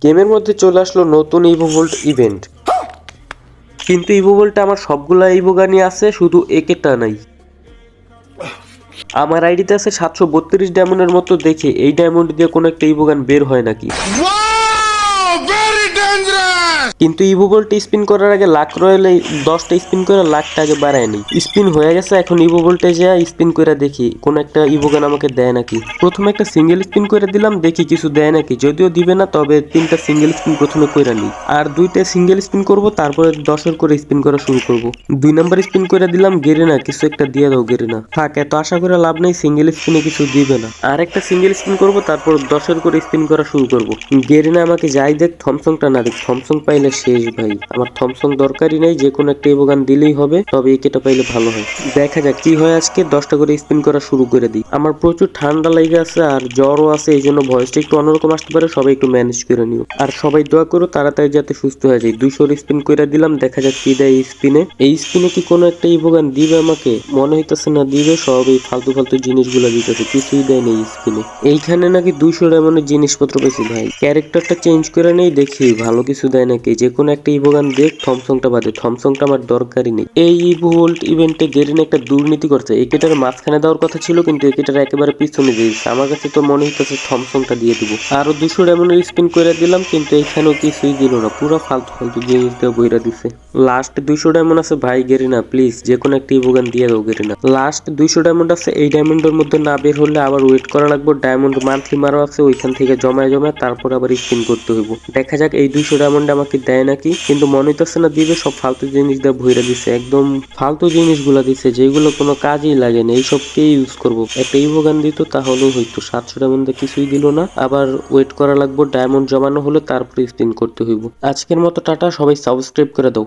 গেমের মধ্যে চলে আসলো নতুন ইভোভোল্ট ইভেন্ট, কিন্তু ইভোভোল্টে আমার সবগুলা ইভোগানই আছে, শুধু একেটা নাই। আমার আইডিতে আছে 732 ডায়মন্ডের মতো। দেখে এই ডায়মন্ড দিয়ে কোনো একটা ইভোগান বের হয় নাকি। কিন্তু ইভোভোল্ট স্পিন করার আগে লাক রয়েলে 10টা স্পিন করে লাকটা আগে বাড়ায় নি। স্পিন হয়ে গেছে, এখন ইভোভোল্টে যা স্পিন করে দেখি কোন একটা ইভোগান আমাকে দেয় নাকি। প্রথমে একটা সিঙ্গেল স্পিন করে দিলাম, দেখি কিছু দেয় নাকি। যদিও দিবে না, তবে 3টা সিঙ্গেল স্পিন প্রথমে করে নিই, আর 2টা সিঙ্গেল স্পিন করব, তারপরে 10-এর করে স্পিন করা শুরু করব। 2 নাম্বার স্পিন করে দিলাম, গেরিনা কিছু একটা দিয়ে দাও গেরিনা। থাক, এত আশা করে লাভ নেই, সিঙ্গেল স্পিনে কিছু দিবে না। আর একটা সিঙ্গেল স্পিন করব, তারপর 10-এর করে স্পিন করা শুরু করব। গেরিনা আমাকে যাই দেখ, থমসংটা না দেখ। থমসং পাইলে শেষ ভাই, আমার থমসং দরকারই নাই, যে কোনো একটা ইভোগান দিলেই হবে, তবে একেটা পাইলে ভালো হয়। দেখা যাক কি হয় আজকে। 10টা করে স্পিন করা শুরু করে দিই। আমার প্রচুর ঠান্ডা লেগে আছে আর জ্বরও আছে, এই জন্য ভয়েসটা একটু অন্যরকম আসতে পারে, সবাই একটু ম্যানেজ করে নিও। আর সবাই দোয়া করো তাড়াতাড়ি যাতে সুস্থ হয়ে যায়। 200 স্পিন করে দিলাম, দেখা যাক কি দেয় এই স্পিনে। এই স্পিনে কি কোনো একটা ইভোগান দিবে আমাকে? মনে হইতেছে না দিবে, সব এই ফালতু ফালতু জিনিসগুলো দিতেছে, কিছুই দেয় নেই স্পিনে। এইখানে নাকি 200 ডায়মন্ডের জিনিসপত্র পেয়েছি ভাই। ক্যারেক্টারটা চেঞ্জ করে নেই, দেখি ভালো কিছু দেয় নাকি। যে কোনো একটা ইভোগান দেখ, থমসংটা বাদে। থমসংটা আমার দরকারই নেই। এই ইভোল্ট ইভেন্টে গেরিন একটা দুর্নীতি করছে। একেটার মাঝখানে দেওয়ার কথা ছিল, কিন্তু একেটার একেবারে পিছনে দিয়েছে। আমার কাছে তো মনে হইতেছে থমসংটা দিয়ে দিব। আরো 200 ডায়মন্ডের স্পিন করে দিলাম, কিন্তু এখানেও কিছুই দিল না, পুরো ফালতু ফালতু জিনিস দিয়ে বইরা দিছে। লাস্ট 200 ডায়মন্ড আছে ভাই, গেরিনা প্লিজ যে কোনো একটা ইভোগান দিয়ে দাও গেরিনা। লাস্ট 200 ডায়মন্ড আছে, এই ডায়মন্ডের মধ্যে না বের হলে আবার ওয়েট করা লাগবে। ডায়মন্ড মান্থলি মারও আছে, ওইখান থেকে জমায় জমায় তারপর আবার স্পিন করতে হইব। দেখা যাক এই 200 ডায়মন্ড আমাকে দেয় নাকি, কিন্তু মনে হইতেছে না দিবে। সব ফালতু জিনিস দিয়ে ভইরা দিছে, একদম ফালতু জিনিসগুলা দিছে যেগুলো কোনো কাজেই লাগে না। এইসব কে ইউজ করবো? একটা ইভোগান দিত তাহলেও হইতো। 700 ডায়মন্ড কিছুই দিল না, আবার ওয়েট করা লাগবে। ডায়মন্ড জমানো হলে তারপরে স্পিন করতে হইব। আজকের মতো টাটা, সবাই সাবস্ক্রাইব করে দাও।